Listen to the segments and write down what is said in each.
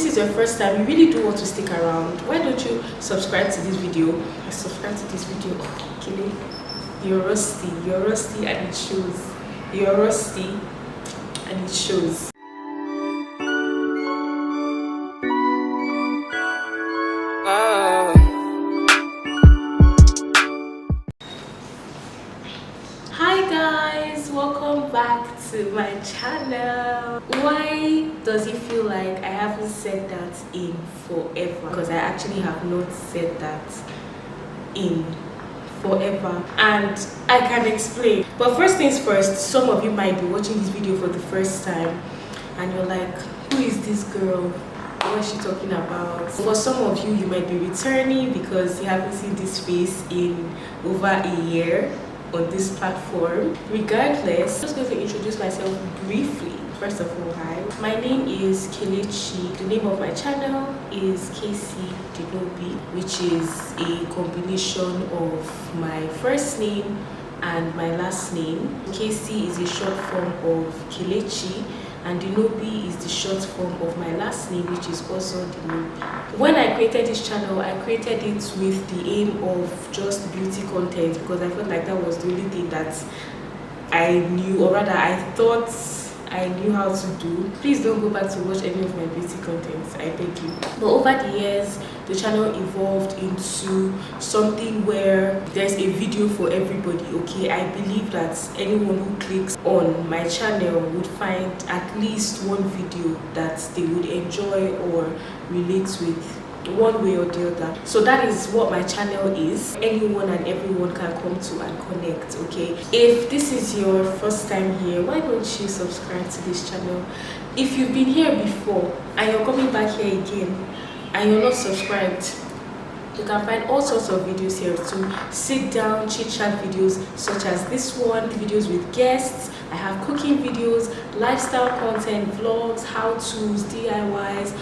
this is your first time, you really do want to stick around, why don't you subscribe to this video? Subscribe to this video. Oh, Kayce, you're rusty and it shows. You're rusty and it shows. Hi guys, welcome back to my channel. Why does it feel like I haven't said that in forever? Because I actually have not said that in forever, and I can explain. But first things first, some of you might be watching this video for the first time and you're like, who is this girl? What is she talking about? For some of you, you might be returning because you haven't seen this face in over a year on this platform. Regardless, I'm just going to introduce myself briefly. First of all, hi, my name is Kayce. The name of my channel is Kayce Dinobi, which is a combination of my first name and my last name. Kayce is a short form of Kelechi, and Dinobi is the short form of my last name, which is also Dinobi. When I created this channel, I created it with the aim of just beauty content because I felt like that was the only thing that I knew, or rather I thought I knew how to do. Please don't go back to watch any of my beauty contents, I beg you. But over the years, the channel evolved into something where there's a video for everybody, okay? I believe that anyone who clicks on my channel would find at least one video that they would enjoy or relate with, one way or the other. So that is what my channel is. Anyone and everyone can come to and connect, okay? If this is your first time here, why don't you subscribe to this channel? If you've been here before and you're coming back here again and you're not subscribed, you can find all sorts of videos here too. Sit down, chit chat videos such as this one, videos with guests. I have cooking videos, lifestyle content, vlogs, how-tos, DIYs,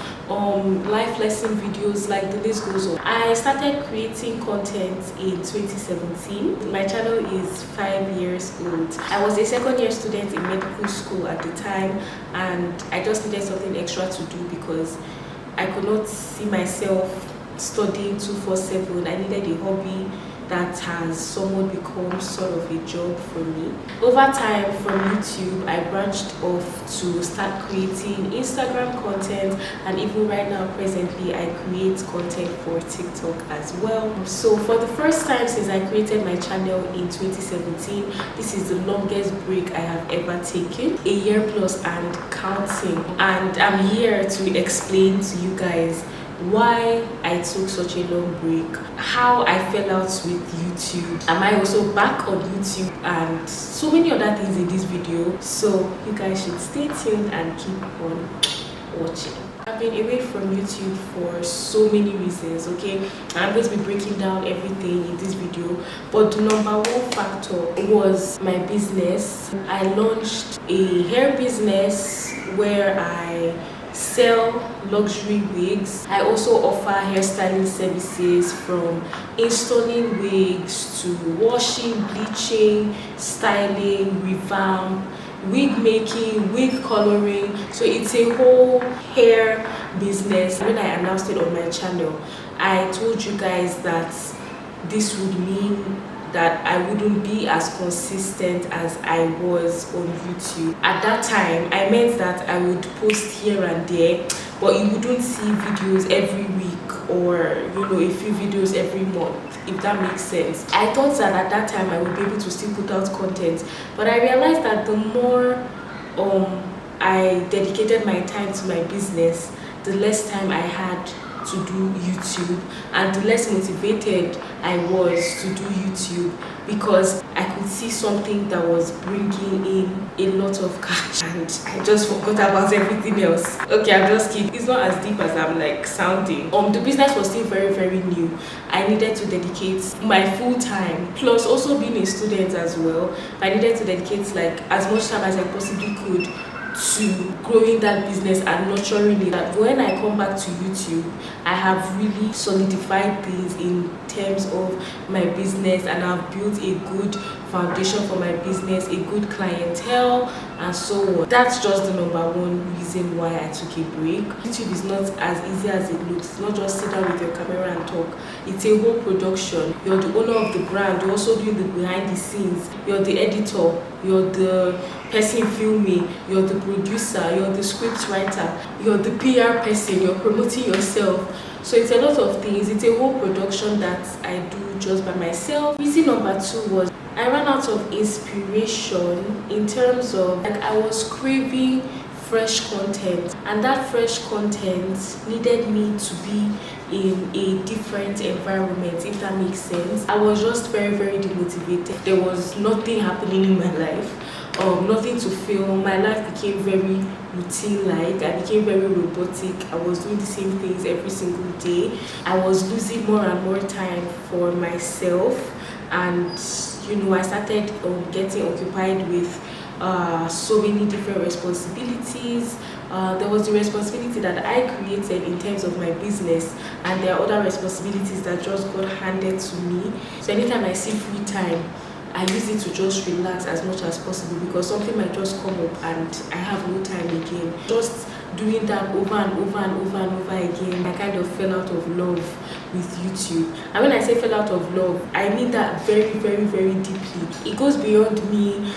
life lesson videos, like the list goes on. I started creating content in 2017. My channel is 5 years old. I was a second-year student in medical school at the time, and I just needed something extra to do because I could not see myself studying 247. I needed a hobby that has somewhat become sort of a job for me. Over time, from YouTube, I branched off to start creating Instagram content, and even right now, presently, I create content for TikTok as well. So for the first time since I created my channel in 2017, this is the longest break I have ever taken, a year plus and counting. And I'm here to explain to you guys why I took such a long break, how I fell out with YouTube, am I also back on YouTube, and so many other things in this video. So you guys should stay tuned and keep on watching. I've been away from YouTube for so many reasons, okay? I'm going to be breaking down everything in this video, but the number one factor was my business. I launched a hair business where I sell luxury wigs. I also offer hairstyling services, from installing wigs to washing, bleaching, styling, revamp, wig making, wig coloring. So it's a whole hair business. When I announced it on my channel, I told you guys that this would mean that I wouldn't be as consistent as I was on YouTube. At that time, I meant that I would post here and there, but you wouldn't see videos every week, or a few videos every month, if that makes sense. I thought that at that time I would be able to still put out content, but I realized that the more I dedicated my time to my business, the less time I had to do YouTube, and the less motivated I was to do YouTube, because I could see something that was bringing in a lot of cash and I just forgot about everything else. Okay, I'm just kidding. It's not as deep as I'm like sounding. The business was still very, very new. I needed to dedicate my full time, plus also being a student as well. I needed to dedicate like as much time as I possibly could to growing that business and nurturing it. That when I come back to YouTube, I have really solidified things in terms of my business, and I've built a good foundation for my business, a good clientele, and so on. That's just the number one reason why I took a break. YouTube is not as easy as it looks. It's not just sit down with your camera and talk. It's a whole production. You're the owner of the brand. You're also doing the behind the scenes. You're the editor. You're the person filming. You're the producer. You're the script writer. You're the PR person. You're promoting yourself. So it's a lot of things. It's a whole production that I do just by myself. Reason number two was I ran out of inspiration in terms of, like, I was craving fresh content, and that fresh content needed me to be in a different environment, if that makes sense. I was just very demotivated. There was nothing happening in my life, nothing to film. My life became very routine-like. I became very robotic. I was doing the same things every single day. I was losing more and more time for myself, and I started getting occupied with so many different responsibilities. There was the responsibility that I created in terms of my business, and there are other responsibilities that just got handed to me. So anytime I see free time, I use it to just relax as much as possible, because something might just come up and I have no time again. Just doing that over and over again, I kind of fell out of love with YouTube. And when I say fell out of love, I mean that very deeply. It goes beyond me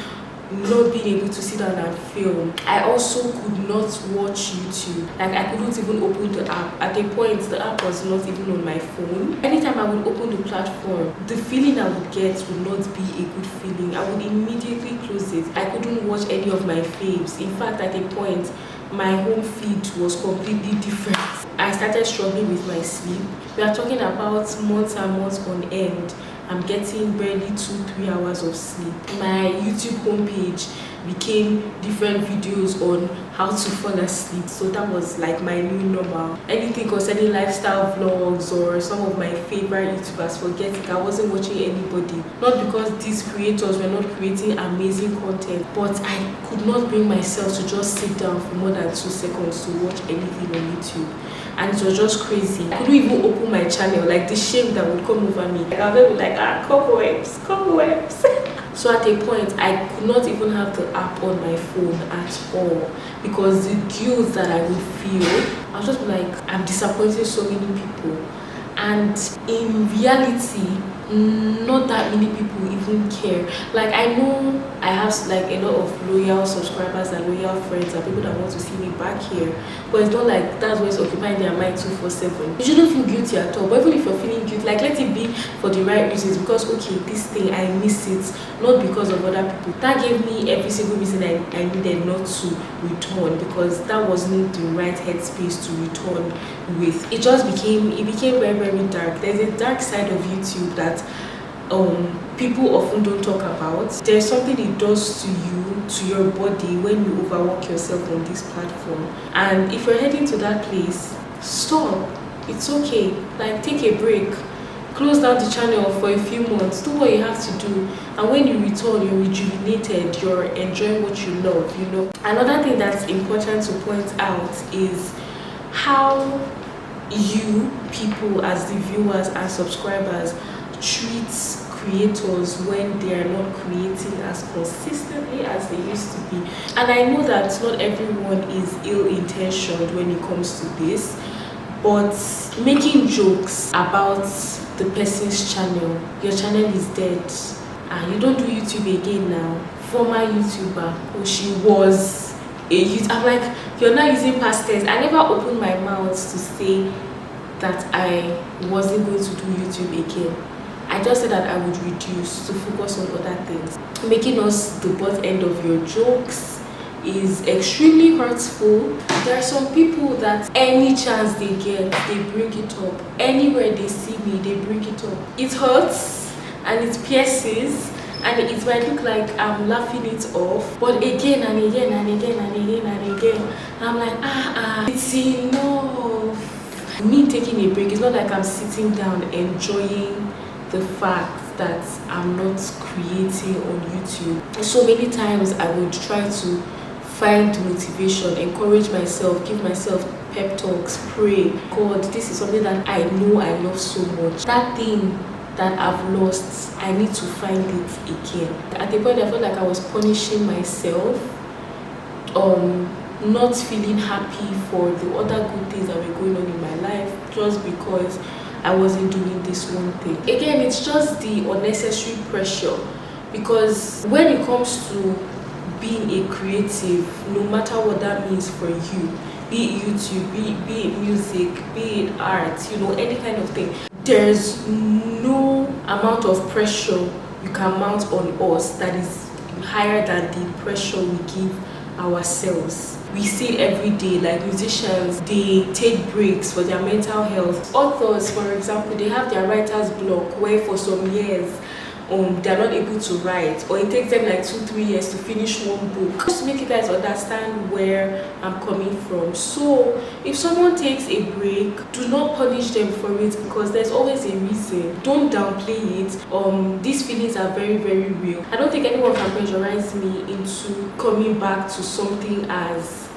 not being able to sit down and film. I also could not watch YouTube. Like, I couldn't even open the app. At a point, the app was not even on my phone. Anytime I would open the platform, the feeling I would get would not be a good feeling. I would immediately close it. I couldn't watch any of my faves. In fact, at a point, my home feed was completely different. I started struggling with my sleep. We are talking about months and months on end. I'm getting barely 2-3 hours of sleep. My YouTube homepage became different videos on how to fall asleep. So that was like my new normal. Anything concerning lifestyle vlogs or some of my favorite YouTubers, forget it. I wasn't watching anybody. Not because these creators were not creating amazing content, but I could not bring myself to just sit down for more than 2 seconds to watch anything on YouTube. And it was just crazy. I couldn't even open my channel. Like, the shame that would come over me. Like, I would be like, cobwebs. So at a point, I could not even have the app on my phone at all, because the guilt that I would feel, I was just like, I'm disappointing so many people. And in reality, not that many people even care. Like, I know I have like a lot of loyal subscribers and loyal friends and people that want to see me back here, but it's not like that's what's occupying their mind 24/7. You shouldn't feel guilty at all. But even if you're feeling guilty, like, let it be for the right reasons, because okay, this thing I miss it, not because of other people. That gave me every single reason I needed not to return, because that wasn't the right headspace to return with. It became very dark. There's a dark side of YouTube that people often don't talk about. There's something it does to you, to your body, when you overwork yourself on this platform. And if you're heading to that place, stop. It's okay. Like, take a break. Close down the channel for a few months. Do what you have to do. And when you return, you're rejuvenated. You're enjoying what you love, Another thing that's important to point out is how you people, as the viewers and subscribers, treat creators when they are not creating as consistently as they used to be. And I know that not everyone is ill-intentioned when it comes to this, but making jokes about the person's channel, your channel is dead and you don't do YouTube again now. Former YouTuber, she was a YouTuber. I'm like, you're not using past tense. I never opened my mouth to say that I wasn't going to do YouTube again. I just said that I would reduce to focus on other things. Making us the butt end of your jokes is extremely hurtful. There are some people that any chance they get, they bring it up. Anywhere they see me, they bring it up. It hurts and it pierces, and it might look like I'm laughing it off, but again and again and again and again and again, I'm like, it's enough. Me taking a break, it's not like I'm sitting down enjoying the fact that I'm not creating on YouTube. So many times I would try to find motivation, encourage myself, give myself pep talks, pray. God, this is something that I know I love so much. That thing that I've lost, I need to find it again. At the point I felt like I was punishing myself, not feeling happy for the other good things that were going on in my life just because I wasn't doing this one thing. Again, it's just the unnecessary pressure, because when it comes to being a creative, no matter what that means for you, be it YouTube, be it music, be it art, you know, any kind of thing, there's no amount of pressure you can mount on us that is higher than the pressure we give ourselves. We see it every day, like musicians, they take breaks for their mental health. Authors, for example, they have their writer's block where for some years they're not able to write, or it takes them like 2-3 years to finish one book. Just to make you guys understand where I'm coming from. So if someone takes a break, do not punish them for it, because there's always a reason. Don't downplay it. These feelings are very, very real. I don't think anyone can pressurize me into coming back to something as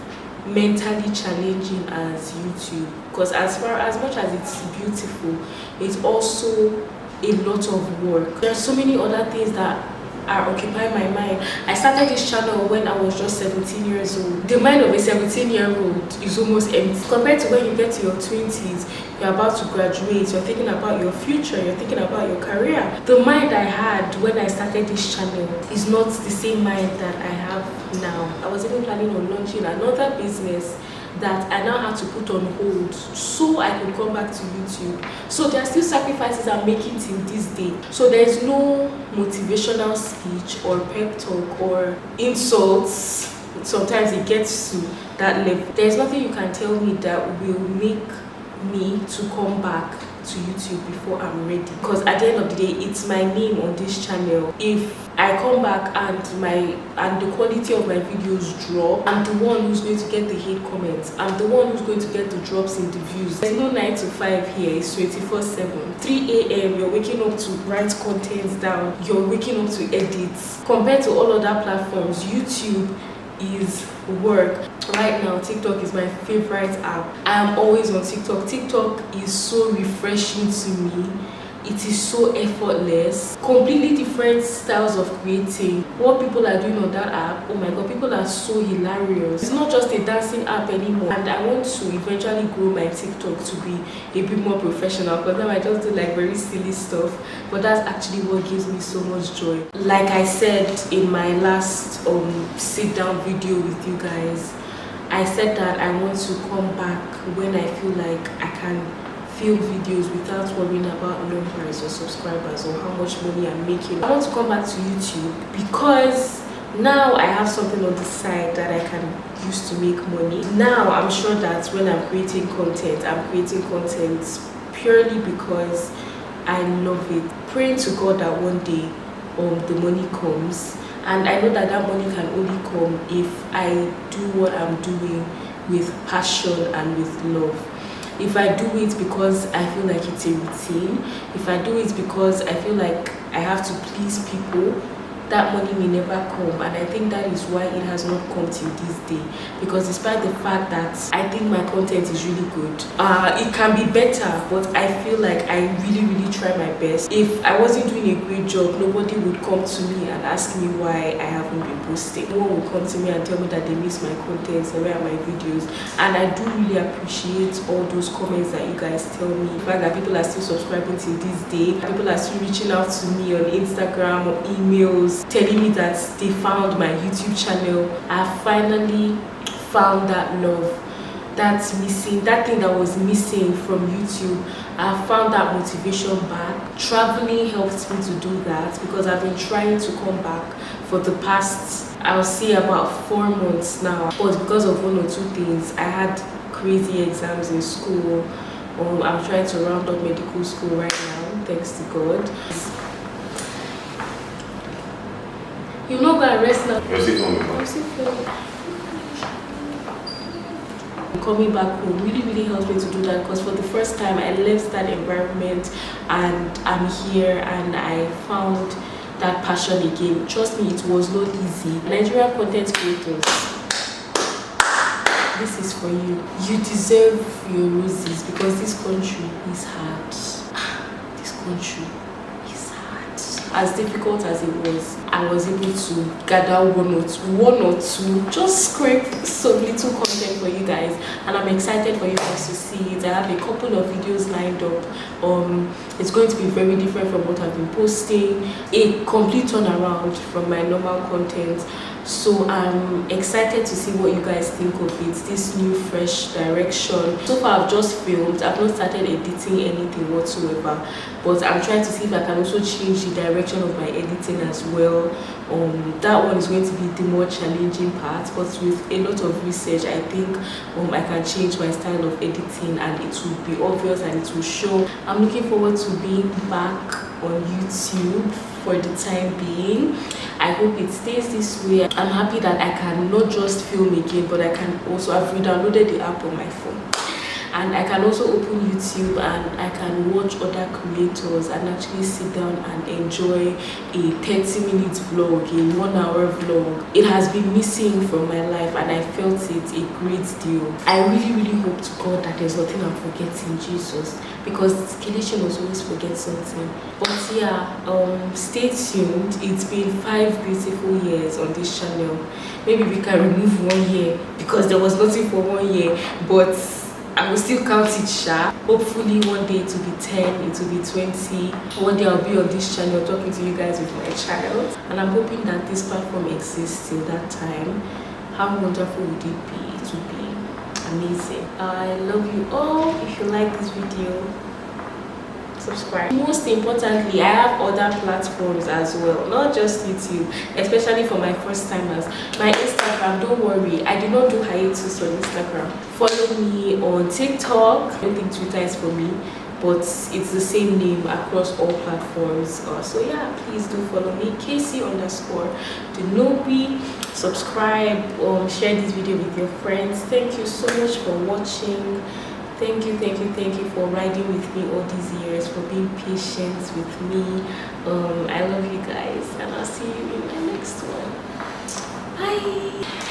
mentally challenging as YouTube, because as much as it's beautiful, it's also a lot of work. There are so many other things that are occupying my mind. I started this channel when I was just 17 years old. The mind of a 17-year-old is almost empty compared to when you get to your 20s. You're about to graduate, you're thinking about your future, you're thinking about your career. The mind I had when I started this channel is not the same mind that I have now. I was even planning on launching another business that I now have to put on hold so I could come back to YouTube. So there are still sacrifices I'm making till this day. So there is no motivational speech or pep talk or insults. Sometimes it gets to that level. There's nothing you can tell me that will make me to come back to YouTube before I'm ready, because at the end of the day, it's my name on this channel. If I come back and the quality of my videos drop, I'm the one who's going to get the hate comments. I'm the one who's going to get the drops in the views. There's no 9 to 5 here. It's 24/7. 3 a.m. you're waking up to write content down. You're waking up to edit. Compared to all other platforms, YouTube is work. Right now, TikTok is my favorite app. I am always on TikTok. TikTok is so refreshing to me. It is so effortless. Completely different styles of creating. What people are doing on that app, oh my god, people are so hilarious. It's not just a dancing app anymore. And I want to eventually grow my TikTok to be a bit more professional, because now I just do like very silly stuff. But that's actually what gives me so much joy. Like I said in my last sit down video with you guys, I said that I want to come back when I feel like I can film videos without worrying about numbers or subscribers or how much money I'm making. I want to come back to YouTube because now I have something on the side that I can use to make money. Now I'm sure that when I'm creating content, I'm creating content purely because I love it. Praying to God that one day the money comes, and I know that that money can only come if I do what I'm doing with passion and with love. If I do it because I feel like it's a routine, if I do it because I feel like I have to please people, that money may never come. And I think that is why it has not come till this day, because despite the fact that I think my content is really good, it can be better, but I feel like I really try my best. If I wasn't doing a great job, nobody would come to me and ask me why I haven't been posting. No one would come to me and tell me that they miss my content and where are my videos. And I do really appreciate all those comments that you guys tell me. The fact that people are still subscribing till this day, people are still reaching out to me on Instagram or emails, telling me that they found my YouTube channel. I finally found that love that's missing, that thing that was missing from YouTube. I found that motivation back. Traveling helped me to do that, because I've been trying to come back for the past, I'll say, about 4 months now. But because of 1 or 2 things, I had crazy exams in school. I'm trying to round up medical school right now, thanks to God. You're not gonna rest now. Coming back home really helped me to do that, because for the first time I left that environment and I'm here and I found that passion again. Trust me, it was not easy. Nigerian content creators, this is for you. You deserve your roses because this country is hard. This country is hard. As difficult as it was, I was able to gather one or two, just scrape some little content for you guys, and I'm excited for you guys to see it. I have a couple of videos lined up. It's going to be very different from what I've been posting, a complete turnaround from my normal content. So I'm excited to see what you guys think of it, this new fresh direction. So far I've just filmed, I've not started editing anything whatsoever, but I'm trying to see if I can also change the direction of my editing as well. That one is going to be the more challenging part, but with a lot of research I think I can change my style of editing and it will be obvious and it will show. I'm looking forward to being back on YouTube for the time being. I hope it stays this way. I'm happy that I can not just film again, but I can also, I've re-downloaded the app on my phone, and I can also open YouTube and I can watch other creators and actually sit down and enjoy a 30-minute vlog, a 1-hour vlog. It has been missing from my life and I felt it a great deal. I really hope to God that there's nothing I'm forgetting, Jesus, because Kayce must always forget something. But yeah, stay tuned. It's been 5 beautiful years on this channel. Maybe we can remove 1 year because there was nothing for 1 year, but I will still count it sharp. Hopefully one day it will be 10, it will be 20. One day I'll be on this channel talking to you guys with my child. And I'm hoping that this platform exists till that time. How wonderful would it be? It would be amazing. I love you all. If you like this video, subscribe. Most importantly, I have other platforms as well, not just YouTube, especially for my first timers. My Instagram, don't worry, I do not do hiatus on Instagram. Follow me on TikTok. I don't think Twitter is for me, but it's the same name across all platforms. So yeah, please do follow me, Kayce_Dinobi. Subscribe, share this video with your friends. Thank you so much for watching. Thank you for riding with me all these years, for being patient with me. I love you guys, and I'll see you in my next one. Bye.